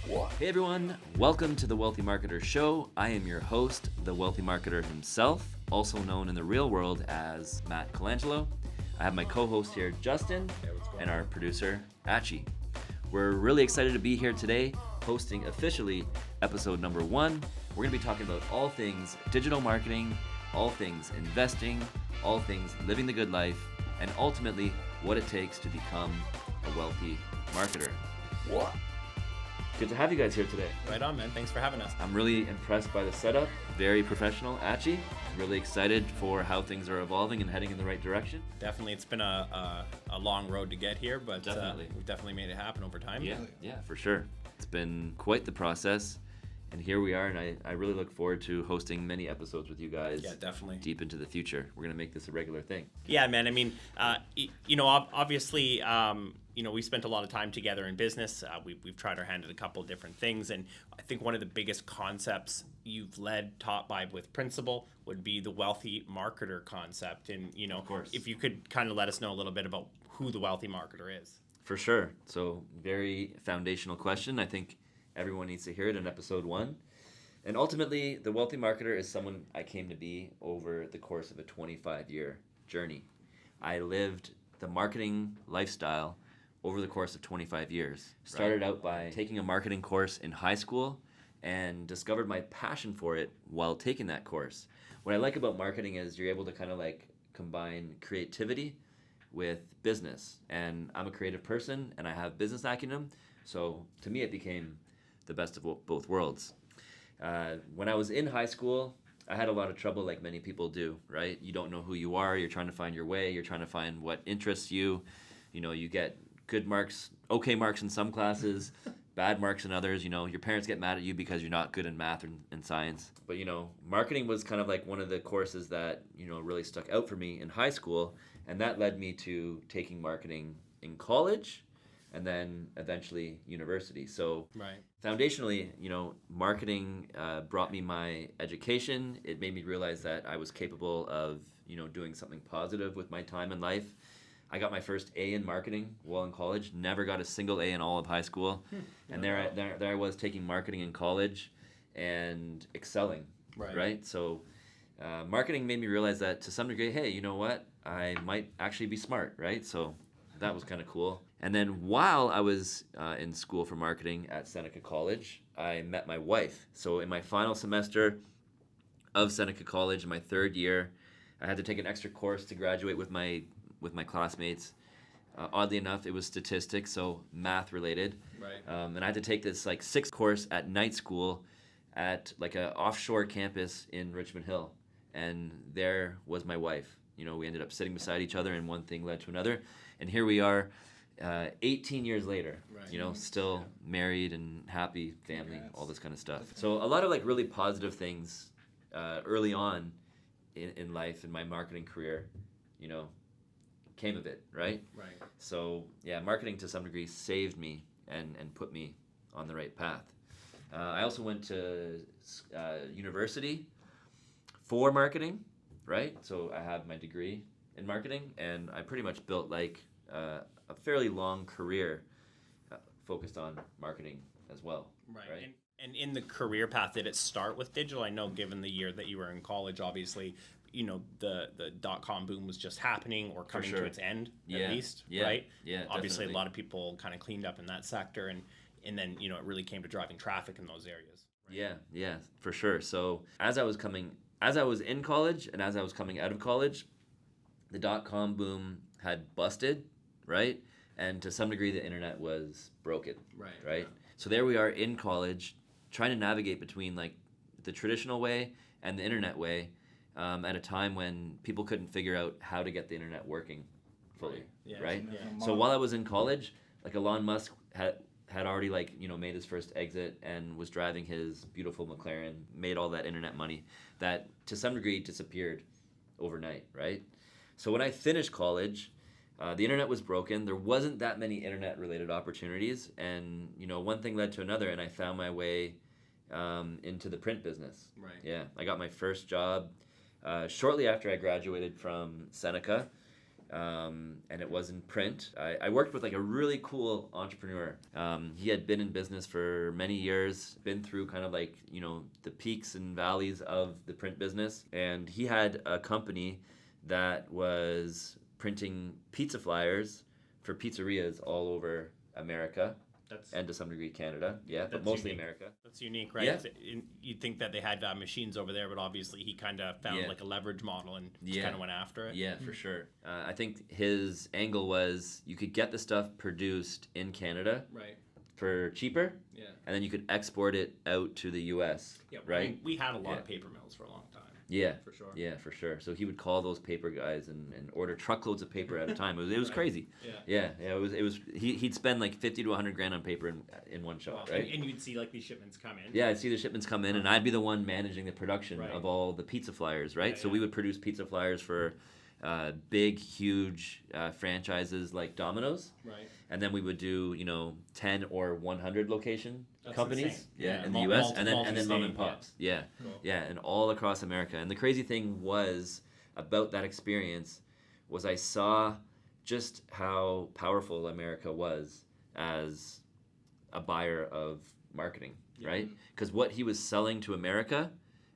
Hey everyone, welcome to the Wealthy Marketer Show. I am your host, the Wealthy Marketer himself, also known in the real world as Matt Colangelo. I have my co-host here, Justin, and our producer, Achi. We're really excited to be here today, hosting officially episode number 1. We're going to be talking about all things digital marketing, all things investing, all things living the good life, and ultimately what it takes to become a wealthy marketer. Good to have you guys here today. Right on, man. Thanks for having us. I'm really impressed by the setup. Very professional. Achi, really excited for how things are evolving and heading in the right direction. Definitely, it's been a long road to get here, but we've definitely made it happen over time. Yeah, for sure. It's been quite the process, and here we are, and I really look forward to hosting many episodes with you guys. Yeah, definitely. Deep into the future. We're going to make this a regular thing. Yeah, man. I mean, obviously, we spent a lot of time together in business. We've tried our hand at a couple of different things, and I think one of the biggest concepts you've taught by with Principal would be the wealthy marketer concept. And, of course, if you could kind of let us know a little bit about who the wealthy marketer is. For sure. So very foundational question. I think everyone needs to hear it in episode 1. And ultimately, the wealthy marketer is someone I came to be over the course of a 25-year journey. I lived the marketing lifestyle over the course of 25 years. Started out by taking a marketing course in high school and discovered my passion for it while taking that course. What I like about marketing is you're able to kind of like combine creativity with business. And I'm a creative person and I have business acumen. So to me, it became the best of both worlds. When I was in high school, I had a lot of trouble like many people do, right? You don't know who you are. You're trying to find your way. You're trying to find what interests you. You get good marks, okay marks in some classes, bad marks in others. Your parents get mad at you because you're not good in math and science. But, marketing was kind of like one of the courses that, really stuck out for me in high school. And that led me to taking marketing in college and then eventually university. So foundationally, marketing brought me my education. It made me realize that I was capable of, doing something positive with my time in life. I got my first A in marketing while in college. Never got a single A in all of high school. And there I was taking marketing in college and excelling, right? So marketing made me realize that to some degree, hey, you know what? I might actually be smart, right? So that was kind of cool. And then while I was in school for marketing at Seneca College, I met my wife. So in my final semester of Seneca College, in my third year, I had to take an extra course to graduate with my classmates. Oddly enough, it was statistics, so math related. And I had to take this like 6th course at night school at like an offshore campus in Richmond Hill. And there was my wife. We ended up sitting beside each other and one thing led to another. And here we are 18 years later, still married and happy family, all this kind of stuff. So a lot of like really positive things early on in life, in my marketing career, came of it, right? So yeah, marketing to some degree saved me and put me on the right path. I also went to university for marketing, right? So I have my degree in marketing, and I pretty much built like a fairly long career focused on marketing as well. Right. And in the career path, did it start with digital? I know given the year that you were in college, obviously, the .com boom was just happening or coming to its end, at least, right? Yeah, obviously, definitely. A lot of people kind of cleaned up in that sector, and then, it really came to driving traffic in those areas. Right? Yeah, for sure. So as I was in college and as I was coming out of college, the .com boom had busted, right? And to some degree, the internet was broken, right? Yeah. So there we are in college, trying to navigate between like the traditional way and the internet way, at a time when people couldn't figure out how to get the internet working fully, right? Yeah. So while I was in college, like Elon Musk had already made his first exit and was driving his beautiful McLaren, made all that internet money that to some degree disappeared overnight, right? So when I finished college, the internet was broken. There wasn't that many internet-related opportunities, and one thing led to another, and I found my way into the print business. Yeah, I got my first job shortly after I graduated from Seneca, and it was in print. I worked with like a really cool entrepreneur. He had been in business for many years, been through kind of like, you know, the peaks and valleys of the print business. And he had a company that was printing pizza flyers for pizzerias all over America. And to some degree Canada, but mostly unique. America. That's unique, right? Yeah. You'd think that they had machines over there, but obviously he kind of found like a leverage model and just kind of went after it. Yeah, for sure. I think his angle was you could get the stuff produced in Canada for cheaper, and then you could export it out to the U.S., right? I mean, we had a lot of paper mills for a long time. Yeah, for sure. Yeah, for sure. So he would call those paper guys and order truckloads of paper at a time. It was crazy. Yeah. It was. He'd spend like 50 to 100 grand on paper in one shot, right? And you'd see like these shipments come in. Yeah, I'd see the shipments come in, and I'd be the one managing the production of all the pizza flyers, right? So we would produce pizza flyers for big, huge franchises like Domino's, and then we would do 10 or 100 location companies, in the U.S. and then mom and pops, and all across America. And the crazy thing was about that experience was I saw just how powerful America was as a buyer of marketing, right? Because what he was selling to America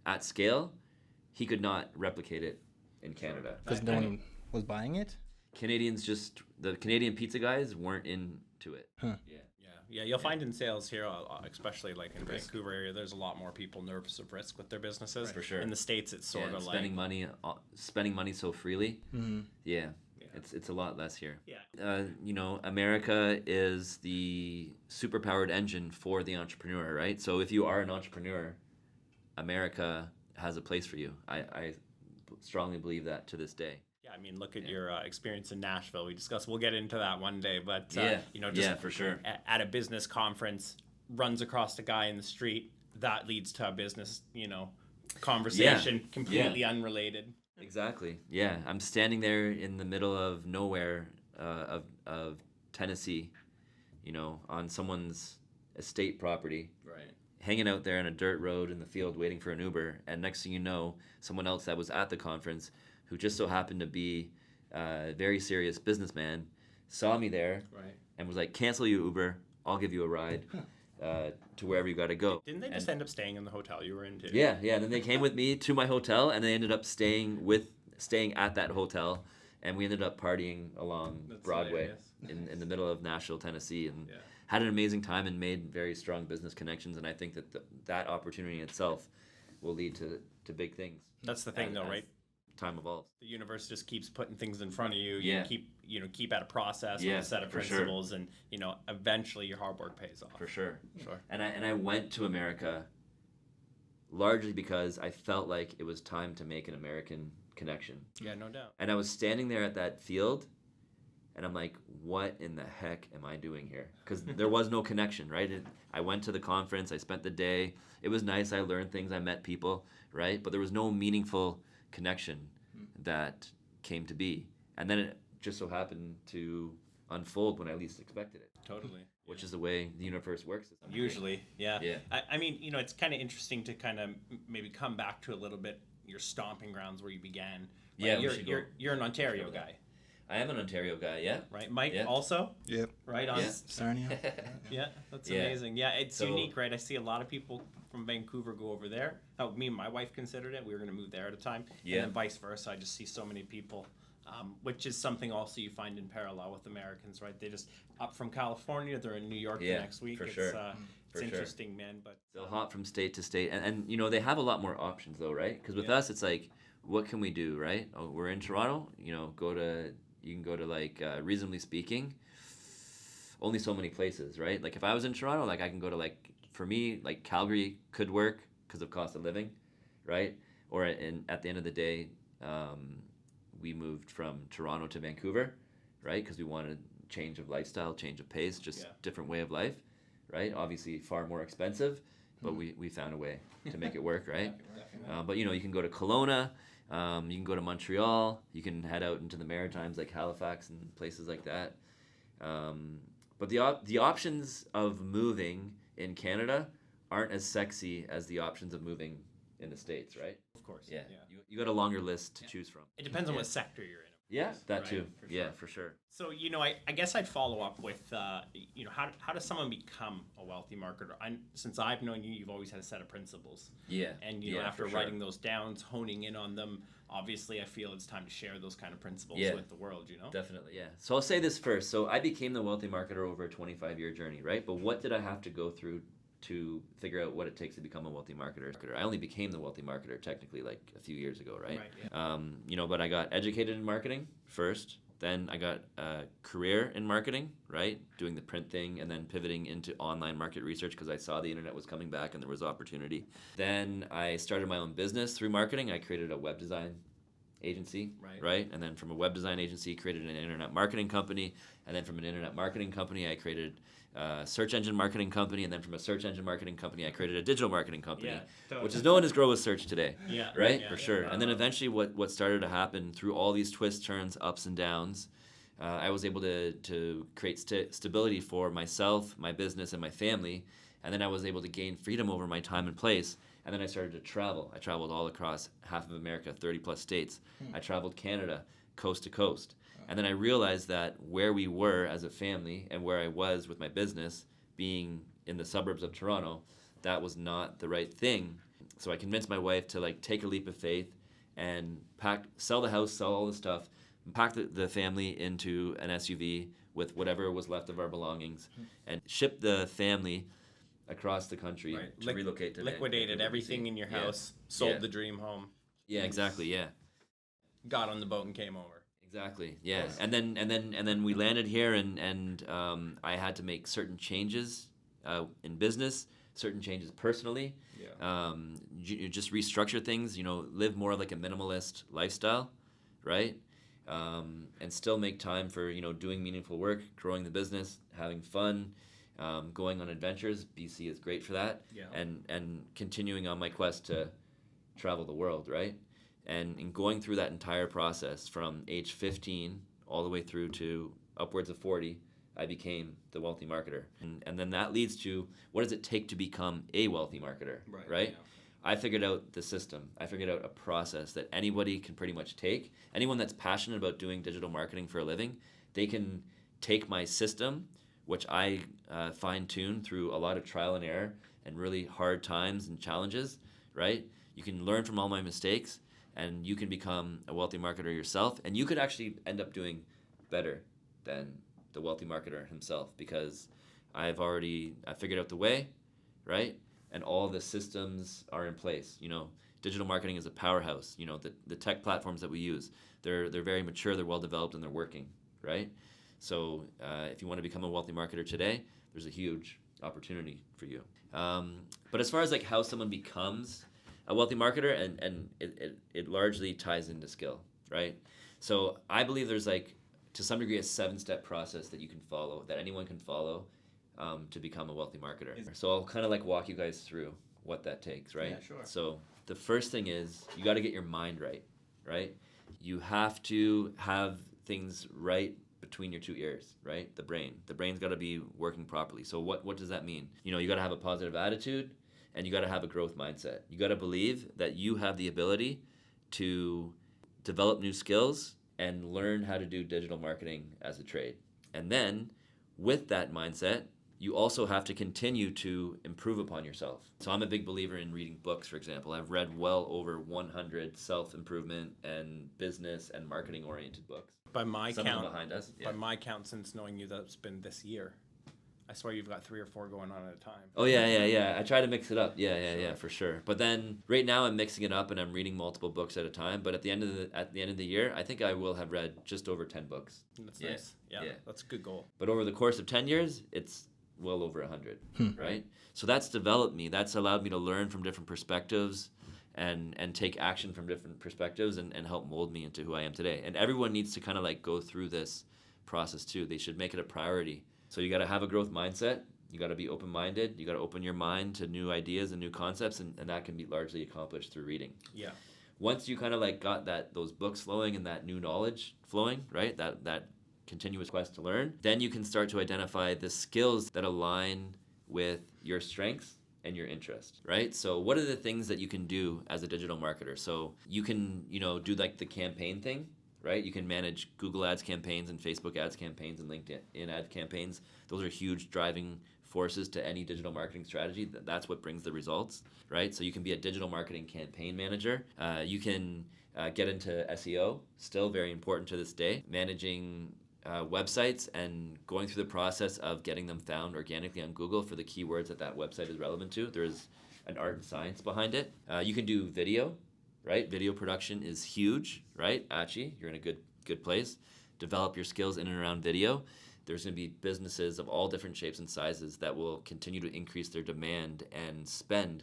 at scale, he could not replicate it in Canada. Because no one was buying it? The Canadian pizza guys weren't into it. Huh. Yeah, you'll find in sales here, especially like in Vancouver area, there's a lot more people nervous of risk with their businesses. For sure. In the States, it's sort of spending money so freely. Mm-hmm. Yeah. It's a lot less here. Yeah. America is the superpowered engine for the entrepreneur, right? So if you are an entrepreneur, America has a place for you. I strongly believe that to this day. Yeah, I mean, look at your experience in Nashville. We'll get into that one day, but for sure. At a business conference, runs across a guy in the street, that leads to a business, conversation completely unrelated. Exactly. Yeah, I'm standing there in the middle of nowhere of Tennessee, on someone's estate property. Right. Hanging out there on a dirt road in the field waiting for an Uber, and next thing you know, someone else that was at the conference who just so happened to be a very serious businessman saw me there and was like, cancel your Uber, I'll give you a ride to wherever you got to go. Didn't they just end up staying in the hotel you were in too? Yeah. And then they came with me to my hotel, and they ended up staying at that hotel, and we ended up partying along Broadway in the middle of Nashville, Tennessee, and had an amazing time and made very strong business connections. And I think that opportunity itself will lead to big things. That's the thing, though, right? Time evolves. The universe just keeps putting things in front of you. Yeah. You keep at a process with a set of principles, and eventually your hard work pays off. For sure. And I went to America largely because I felt like it was time to make an American connection. Yeah, no doubt. And I was standing there at that field, and I'm like, what in the heck am I doing here? Because there was no connection, right? I went to the conference, I spent the day. It was nice, I learned things, I met people, right? But there was no meaningful connection that came to be. And then it just so happened to unfold when I least expected it. Totally. Which is the way the universe works. Usually, yeah. I mean, it's kind of interesting to kind of maybe come back to a little bit your stomping grounds where you began. Right? Yeah, you're an Ontario guy. I am an Ontario guy, yeah. Right, Mike also? Yep. Right on. Sarnia. Yeah, that's amazing. Yeah, it's unique, right? I see a lot of people from Vancouver go over there. Oh, me and my wife considered it. We were going to move there at a time. And then vice versa. I just see so many people, which is something also you find in parallel with Americans, right? They just up from California. They're in New York the next week. For it's sure. It's interesting, man. But they'll hop from state to state. And they have a lot more options, though, right? Because with us, it's like, what can we do, right? Oh, we're in Toronto. You can go to like, reasonably speaking, only so many places, right? Like if I was in Toronto, like I can go to like, for me, like Calgary could work because of cost of living, right? Or at the end of the day, we moved from Toronto to Vancouver, right? Because we wanted change of lifestyle, change of pace, just different way of life, right? Obviously far more expensive, but we found a way to make it work, right? But you can go to Kelowna. You can go to Montreal. You can head out into the Maritimes like Halifax and places like that. But the options of moving in Canada aren't as sexy as the options of moving in the States, right? of course. Yeah. You got a longer list to choose from. It depends on what sector you're in. Yeah, that Right, too. for Yeah, sure. for sure. So, I guess I'd follow up with, how does someone become a wealthy marketer? Since I've known you, you've always had a set of principles. Yeah. And, yeah, after for sure. writing those down, honing in on them, obviously I feel it's time to share those kind of principles Yeah. with the world, Definitely, yeah. So I'll say this first. So I became the wealthy marketer over a 25-year journey, right? But what did I have to go through to figure out what it takes to become a wealthy marketer? I only became the wealthy marketer technically like a few years ago, right? Yeah. But I got educated in marketing first. Then I got a career in marketing, right? Doing the print thing and then pivoting into online market research because I saw the internet was coming back and there was opportunity. Then I started my own business through marketing. I created a web design agency, right? And then from a web design agency, created an internet marketing company. And then from an internet marketing company, I created a search engine marketing company. And then from a search engine marketing company, I created a digital marketing company, Yeah, totally. which is known as Grow with Search today, Yeah, right? yeah, For yeah. sure. And then eventually what started to happen through all these twists, turns, ups and downs, I was able to create stability for myself, my business, and my family. And then I was able to gain freedom over my time and place. And then I started to travel. I traveled all across half of America, 30 plus states. I traveled Canada, coast to coast. And then I realized that where we were as a family and where I was with my business, being in the suburbs of Toronto, that was not the right thing. So I convinced my wife to like take a leap of faith and sell the house, sell all the stuff, pack the family into an SUV with whatever was left of our belongings, and ship the family across the country to relocate to liquidated Vancouver, everything BC. in your Yeah. house, sold Yeah. the dream home, Yeah, exactly. Yeah, got on the boat and came over. exactly. Yeah, and then we landed here, and I had to make certain changes in business, certain changes personally. Yeah. You just restructure things. Live more like a minimalist lifestyle, right? And still make time for doing meaningful work, growing the business, having fun. Going on adventures. BC is great for that. Yeah. And continuing on my quest to travel the world, right? And in going through that entire process from age 15 all the way through to upwards of 40, I became the wealthy marketer. And then that leads to, what does it take to become a wealthy marketer, right? Yeah. I figured out the system. I figured out a process that anybody can pretty much take. Anyone that's passionate about doing digital marketing for a living, they can take my system, which I fine-tune through a lot of trial and error and really hard times and challenges, right? You can learn from all my mistakes, and you can become a wealthy marketer yourself, and you could actually end up doing better than the wealthy marketer himself because I figured out the way, right? And all the systems are in place. Digital marketing is a powerhouse. The tech platforms that we use, they're very mature, they're well developed, and they're working, right? So if you want to become a wealthy marketer today, there's a huge opportunity for you. But as far as like how someone becomes a wealthy marketer, and it largely ties into skill, right? So I believe there's like, to some degree, a 7-step process that you can follow, that anyone can follow to become a wealthy marketer. So I'll kind of like walk you guys through what that takes, right? Yeah, sure. So the first thing is you got to get your mind right, right? You have to have things right between your two ears, right? The brain's got to be working properly. So what does that mean? You got to have a positive attitude, and you got to have a growth mindset. You got to believe that you have the ability to develop new skills and learn how to do digital marketing as a trade. And then with that mindset, you also have to continue to improve upon yourself. So I'm a big believer in reading books, for example. I've read well over 100 self-improvement and business and marketing-oriented books. By my Some of count, them behind us. Yeah. by my count, since knowing you, that's been this year. I swear you've got 3 or 4 going on at a time. Oh yeah. I try to mix it up. Yeah, for sure. But then right now I'm mixing it up and I'm reading multiple books at a time. But at the end of the year, I think I will have read just over 10 books. That's nice. Yeah, that's a good goal. But over the course of 10 years, it's well over 100, right? So that's developed me. That's allowed me to learn from different perspectives and take action from different perspectives and help mold me into who I am today. And everyone needs to kind of like go through this process too. They should make it a priority. So you got to have a growth mindset. You got to be open-minded. You got to open your mind to new ideas and new concepts, and that can be largely accomplished through reading. Yeah. Once you kind of like got those books flowing and that new knowledge flowing, right? That continuous quest to learn, then you can start to identify the skills that align with your strengths and your interest, right? So what are the things that you can do as a digital marketer? So you can, do like the campaign thing, right? You can manage Google Ads campaigns and Facebook Ads campaigns and LinkedIn ad campaigns. Those are huge driving forces to any digital marketing strategy. That's what brings the results, right? So you can be a digital marketing campaign manager. You can get into SEO, still very important to this day, managing websites and going through the process of getting them found organically on Google for the keywords that website is relevant to. There's an art and science behind it. You can do video, right? Video production is huge, right? Actually, you're in a good place. Develop your skills in and around video. There's going to be businesses of all different shapes and sizes that will continue to increase their demand and spend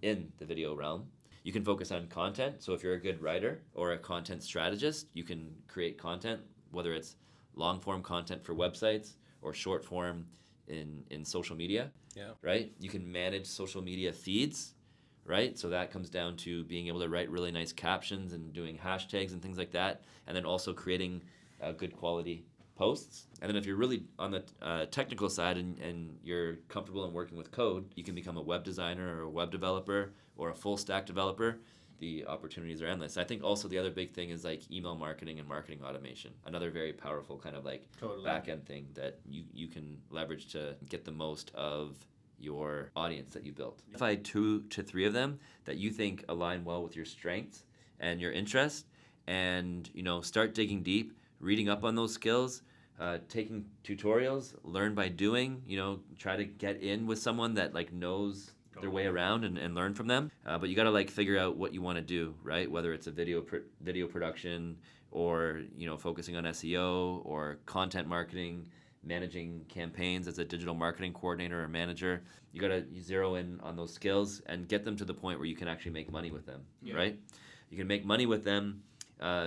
in the video realm. You can focus on content. So if you're a good writer or a content strategist, you can create content, whether it's long form content for websites or short form in social media, right? You can manage social media feeds, right? So that comes down to being able to write really nice captions and doing hashtags and things like that, and then also creating good quality posts. And then if you're really on the technical side and you're comfortable in working with code, you can become a web designer or a web developer or a full stack developer. The opportunities are endless. I think also the other big thing is like email marketing and marketing automation. Another very powerful kind of like back end thing that you can leverage to get the most of your audience that you built. Identify 2 to 3 of them that you think align well with your strengths and your interests, and start digging deep, reading up on those skills, taking tutorials, learn by doing. Try to get in with someone that like knows their way around and learn from them. But you got to like figure out what you want to do, right? Whether it's a video production or focusing on SEO or content marketing, managing campaigns as a digital marketing coordinator or manager. You got to zero in on those skills and get them to the point where you can actually make money with them, right? You can make money with them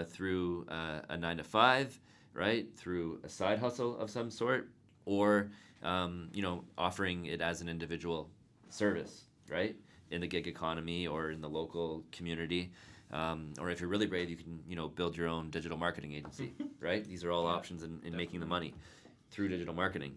through a 9 to 5, right? Through a side hustle of some sort, or offering it as an individual service, right? In the gig economy or in the local community. Or if you're really brave, you can build your own digital marketing agency, right? These are all options in making the money through digital marketing.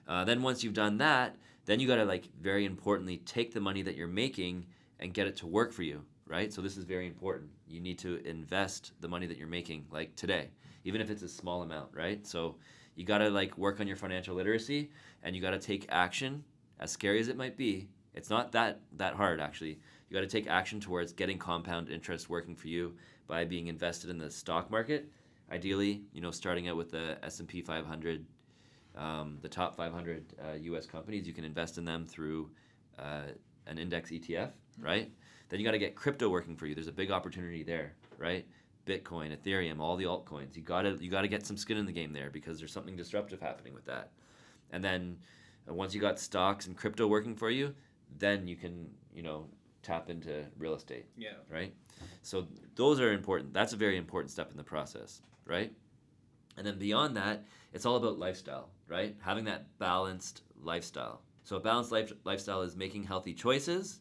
Then once you've done that, then you got to like very importantly take the money that you're making and get it to work for you, right? So this is very important. You need to invest the money that you're making, like today, even if it's a small amount, right? So you got to like work on your financial literacy, and you got to take action, as scary as it might be. It's not that hard, actually. You got to take action towards getting compound interest working for you by being invested in the stock market. Ideally, starting out with the S&P 500, the top 500 U.S. companies. You can invest in them through an index ETF, right? Then you got to get crypto working for you. There's a big opportunity there, right? Bitcoin, Ethereum, all the altcoins. You got to get some skin in the game there because there's something disruptive happening with that. And then once you got stocks and crypto working for you, then you can, tap into real estate. Yeah. Right? So those are important. That's a very important step in the process, right? And then beyond that, it's all about lifestyle, right? Having that balanced lifestyle. So a balanced lifestyle is making healthy choices,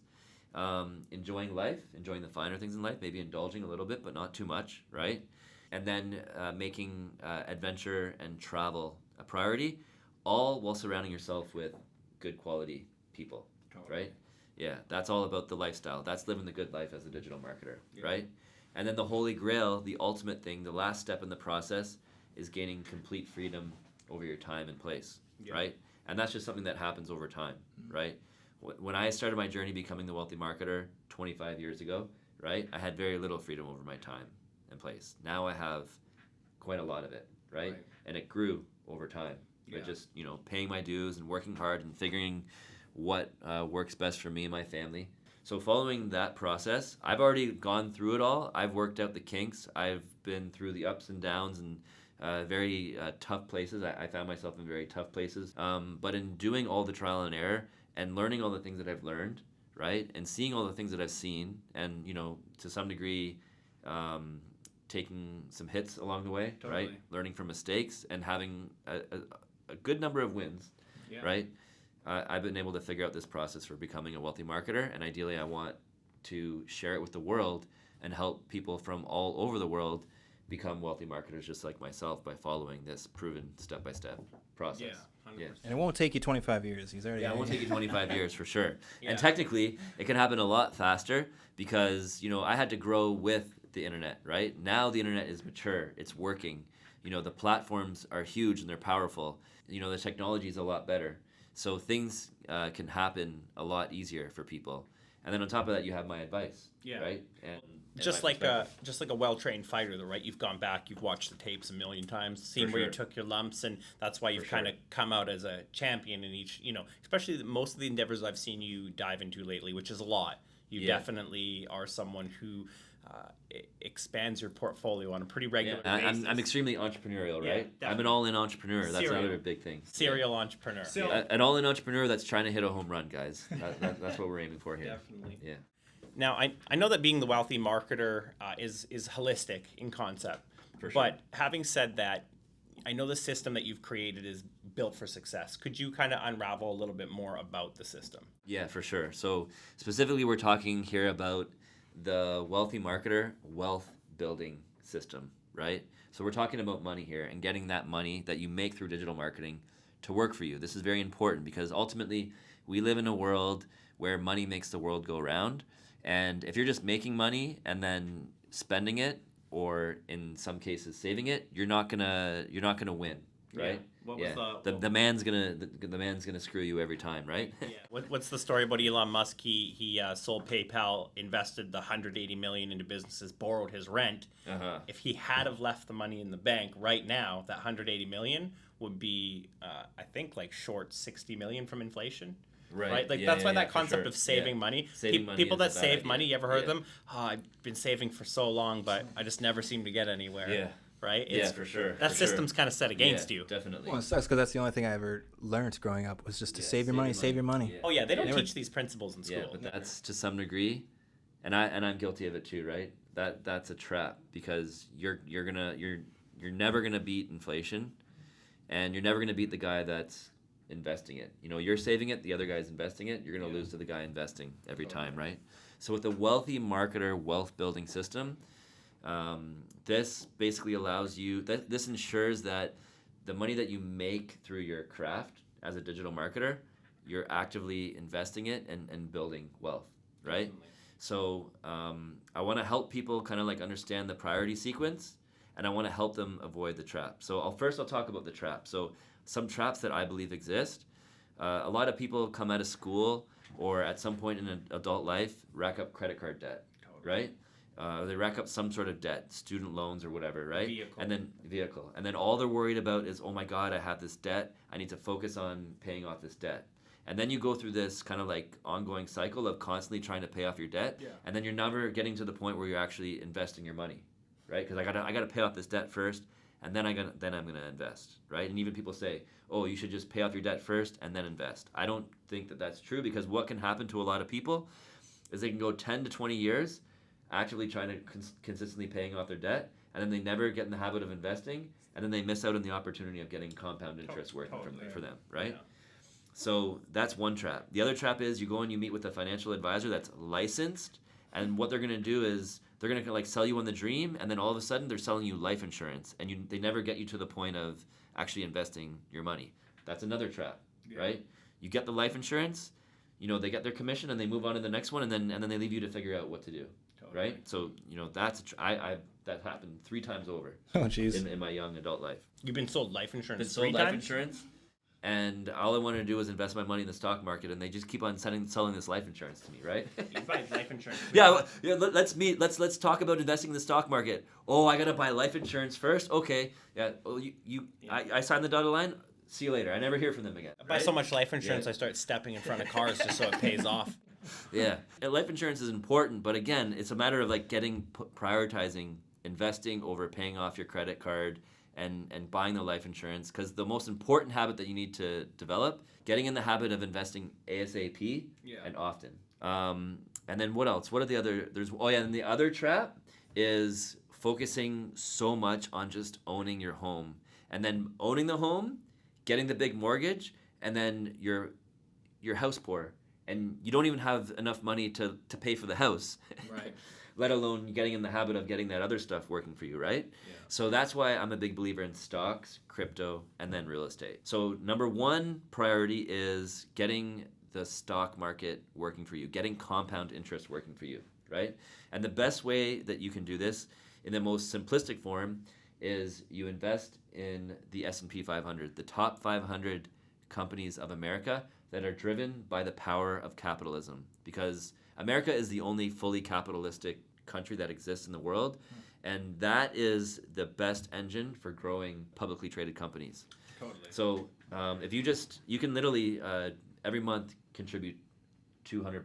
enjoying life, enjoying the finer things in life, maybe indulging a little bit, but not too much, right? And then making adventure and travel a priority, all while surrounding yourself with good quality people, right? Yeah, that's all about the lifestyle. That's living the good life as a digital marketer, right? And then the holy grail, the ultimate thing, the last step in the process is gaining complete freedom over your time and place, right? And that's just something that happens over time, right? When I started my journey becoming the wealthy marketer 25 years ago, right, I had very little freedom over my time and place. Now I have quite a lot of it, right? And it grew over time by just, paying my dues and working hard and figuring what works best for me and my family. So following that process, I've already gone through it all. I've worked out the kinks. I've been through the ups and downs and very tough places. I found myself in very tough places. But in doing all the trial and error and learning all the things that I've learned, right, and seeing all the things that I've seen, and to some degree taking some hits along the way, right, learning from mistakes and having a good number of wins, right. I've been able to figure out this process for becoming a wealthy marketer, and ideally I want to share it with the world and help people from all over the world become wealthy marketers just like myself by following this proven step-by-step process. Yeah, 100%. And it won't take you 25 years. He's already. Yeah, it won't take you 25 years for sure. And technically, it can happen a lot faster because I had to grow with the internet, right? Now the internet is mature, it's working. You know, the platforms are huge and they're powerful. You know, the technology is a lot better. So things can happen a lot easier for people. And then on top of that, you have my advice, right? And just my like a well-trained fighter, though, right? You've gone back, you've watched the tapes a million times, seen where you took your lumps, and that's why you've kind of come out as a champion in each, you know, especially most of the endeavors I've seen you dive into lately, which is a lot. You definitely are someone who expands your portfolio on a pretty regular basis. I'm extremely entrepreneurial, right? Yeah, I'm an all-in entrepreneur. That's another big thing. Serial entrepreneur. An all-in entrepreneur that's trying to hit a home run, guys. That's what we're aiming for here. Definitely. Yeah. Now, I know that being the wealthy marketer is holistic in concept. For sure. But having said that, I know the system that you've created is built for success. Could you kind of unravel a little bit more about the system? Yeah, for sure. So specifically, we're talking here about the wealthy marketer wealth building system, right? So we're talking about money here and getting that money that you make through digital marketing to work for you. This is very important because ultimately we live in a world where money makes the world go round. And if you're just making money and then spending it, or in some cases saving it, you're not gonna win, right? The man's gonna screw you every time, right? What's the story about Elon Musk? He sold PayPal, invested the $180 million into businesses, borrowed his rent. If he had have left the money in the bank right now, that $180 million would be, I think, like short $60 million from inflation. Right? Like that's why that concept of saving money. People that save money, you ever heard of them? Oh, I've been saving for so long, but I just never seem to get anywhere. Yeah. Right? For sure. That system's kind of set against you. Definitely. Well, it sucks because that's the only thing I ever learned growing up was just to save your money, save your money. Oh yeah, they don't teach these principles in school. Yeah, but that's to some degree, and I'm guilty of it too, right? That's a trap because you're never gonna beat inflation, and you're never gonna beat the guy that's investing it. You know, you're saving it, the other guy's investing it, you're going to lose to the guy investing every time, right? So with the wealthy marketer wealth building system, this basically allows you, this ensures that the money that you make through your craft as a digital marketer, you're actively investing it and building wealth, right? Definitely. So I want to help people kind of like understand the priority sequence, and I want to help them avoid the trap. So I'll talk about the trap. So some traps that I believe exist. A lot of people come out of school or at some point in an adult life rack up credit card debt, right? They rack up some sort of debt, student loans or whatever, right? Vehicle. And then all they're worried about is, oh my God, I have this debt. I need to focus on paying off this debt. And then you go through this kind of like ongoing cycle of constantly trying to pay off your debt. Yeah. And then you're never getting to the point where you're actually investing your money, right? Because I gotta pay off this debt first. And then I'm gonna invest, right? And even people say, oh, you should just pay off your debt first and then invest. I don't think that that's true because what can happen to a lot of people is they can go 10 to 20 years actively trying to consistently paying off their debt, and then they never get in the habit of investing, and then they miss out on the opportunity of getting compound interest working for them, right? Yeah. So that's one trap. The other trap is you go and you meet with a financial advisor that's licensed, and what they're gonna do is they're going to like sell you on the dream, and then all of a sudden they're selling you life insurance, and they never get you to the point of actually investing your money. That's another trap, right? You get the life insurance, you know, they get their commission, and they move on to the next one, and then they leave you to figure out what to do, right? So, you know, that's that happened 3 times over. Oh, jeez. In my young adult life. You've been sold life insurance life insurance. And all I wanted to do was invest my money in the stock market, and they just keep on selling this life insurance to me, right? You buy life insurance. Let's meet. Let's talk about investing in the stock market. Oh, I gotta buy life insurance first. Okay, yeah. Well, I signed the dotted line. See you later. I never hear from them again. I buy so much life insurance, I start stepping in front of cars just so it pays off. Yeah, and life insurance is important, but again, it's a matter of like prioritizing investing over paying off your credit card. And buying the life insurance, because the most important habit that you need to develop, getting in the habit of investing ASAP and often. And then what else? What are the other? And the other trap is focusing so much on just owning your home, and then owning the home, getting the big mortgage, and then you're house poor, and you don't even have enough money to pay for the house. Right. Let alone getting in the habit of getting that other stuff working for you, right? Yeah. So that's why I'm a big believer in stocks, crypto, and then real estate. So number 1 priority is getting the stock market working for you, getting compound interest working for you. right? And the best way that you can do this in the most simplistic form is you invest in the S&P 500, the top 500 companies of America that are driven by the power of capitalism, because America is the only fully capitalistic country that exists in the world, and that is the best engine for growing publicly traded companies. Totally. So if you can literally every month contribute $200,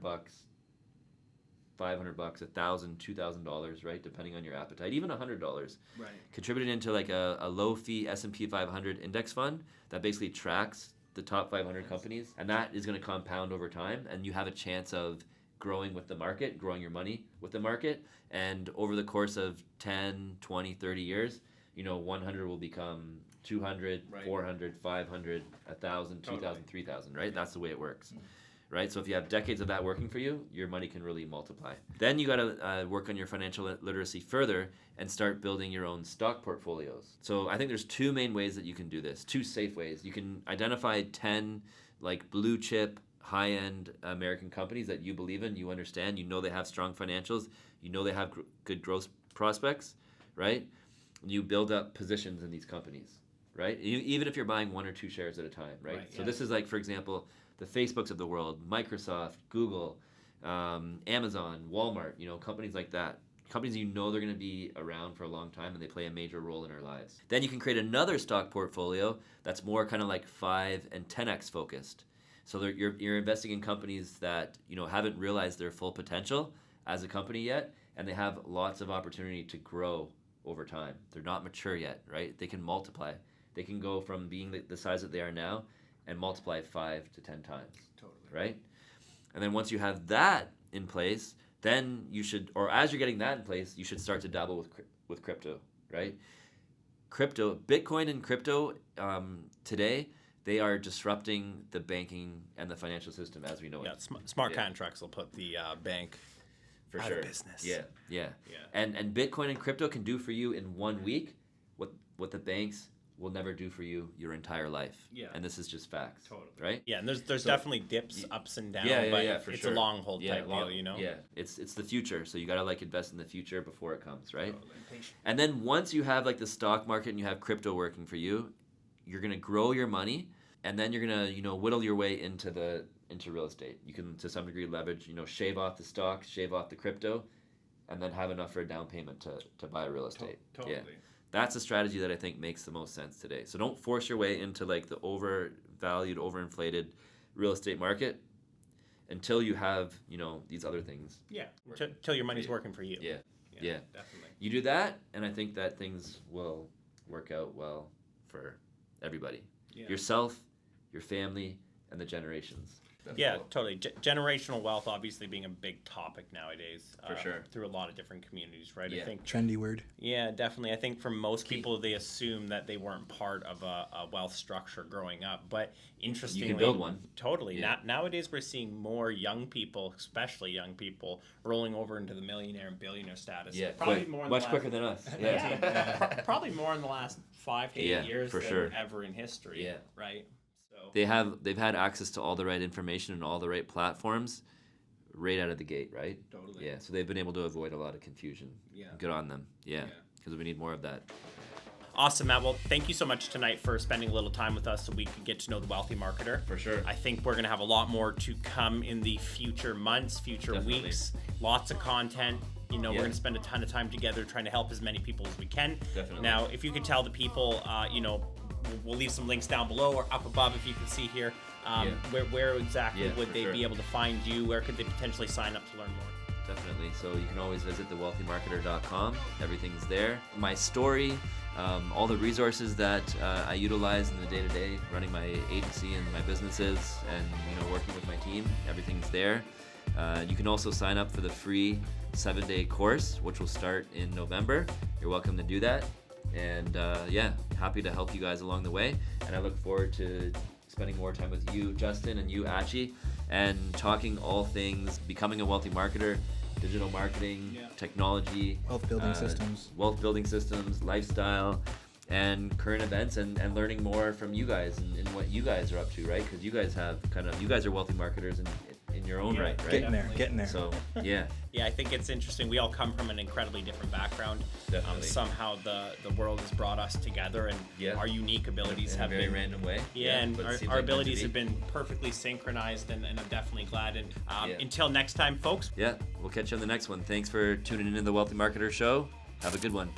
$500, $1,000, $2,000, right? Depending on your appetite, even $100. Right. Contribute it into like a low fee S&P 500 index fund that basically tracks the top 500 companies, and that is going to compound over time, and you have a chance of growing with the market, growing your money with the market, and over the course of 10, 20, 30 years, 100 will become 200, right. 400, 500, 1,000, 2,000, Totally. 3,000, right? That's the way it works. Right? So if you have decades of that working for you, your money can really multiply. Then you got to work on your financial literacy further and start building your own stock portfolios. So I think there's two main ways that you can do this, two safe ways. You can identify 10 like blue chip, high-end American companies that you believe in, you understand, they have strong financials, they have good growth prospects, right? And you build up positions in these companies, right? Even if you're buying 1 or 2 shares at a time, right? So this is like, for example, the Facebooks of the world, Microsoft, Google, Amazon, Walmart, companies like that. Companies they're going to be around for a long time and they play a major role in our lives. Then you can create another stock portfolio that's more kind of like 5 and 10x focused. So you're investing in companies that haven't realized their full potential as a company yet, and they have lots of opportunity to grow over time. They're not mature yet, right? They can multiply. They can go from being the size that they are now and multiply 5 to 10 times. Totally. Right? And then once you have that in place, then you should, or as you're getting that in place, you should start to dabble with crypto, right? Bitcoin and crypto today, they are disrupting the banking and the financial system as we know it. Smart contracts will put the bank for out sure. of business. Yeah. And Bitcoin and crypto can do for you in 1 week what the banks will never do for you your entire life. Yeah. And this is just facts. Totally. Right? Yeah, and there's definitely dips, ups and downs, but for it's sure. A long hold type deal, Yeah. It's the future. So you got to invest in the future before it comes, right? Totally. And then once you have the stock market and you have crypto working for you, you're going to grow your money, and then you're going to, whittle your way into real estate. You can to some degree leverage, shave off the stocks, shave off the crypto, and then have enough for a down payment to buy real estate. Totally. Yeah. That's a strategy that I think makes the most sense today. So don't force your way into the overvalued, overinflated real estate market until you have, these other things. Yeah. Until your money's working for you. Yeah. Definitely. You do that, and I think that things will work out well for everybody. Yeah. Yourself, your family, and the generations. Yeah, totally. Generational wealth obviously being a big topic nowadays. For sure. Through a lot of different communities, right? Yeah. I think trendy word. Yeah, definitely. I think for most people, they assume that they weren't part of a wealth structure growing up. But interestingly, you can build one. Totally. Yeah. Nowadays, we're seeing more young people, especially young people, rolling over into the millionaire and billionaire status. Yeah, probably more much quicker than us. Yeah. Probably more in the last 5 to 8 years for than sure. ever in history. Yeah. Right. They've had access to all the right information and all the right platforms right out of the gate, right? Totally. Yeah, so they've been able to avoid a lot of confusion. Yeah. Good on them. Yeah, because we need more of that. Awesome, Matt. Well, thank you so much tonight for spending a little time with us so we could get to know the wealthy marketer. For sure. I think we're going to have a lot more to come in the future months, future weeks. Lots of content. We're going to spend a ton of time together trying to help as many people as we can. Definitely. Now, if you could tell the people, we'll leave some links down below or up above if you can see here. Where exactly would they be able to find you? Where could they potentially sign up to learn more? Definitely. So you can always visit thewealthymarketer.com. Everything's there. My story, all the resources that I utilize in the day-to-day, running my agency and my businesses, and working with my team. Everything's there. You can also sign up for the free 7-day course, which will start in November. You're welcome to do that. And happy to help you guys along the way. And I look forward to spending more time with you, Justin, and you, Achi, and talking all things becoming a wealthy marketer, digital marketing, technology, wealth building systems, lifestyle, and current events, and learning more from you guys and what you guys are up to, right? Because you guys are wealthy marketers in in your own right, right? Getting there. So, yeah. Yeah, I think it's interesting. We all come from an incredibly different background. Definitely. Somehow the world has brought us together, and Yeah. our unique abilities In have a very been random way. Yeah, and but it our, seems our like meant to abilities be. have been perfectly synchronized, and I'm definitely glad. And Yeah. until next time, folks. Yeah, we'll catch you on the next one. Thanks for tuning in to the Wealthy Marketer Show. Have a good one.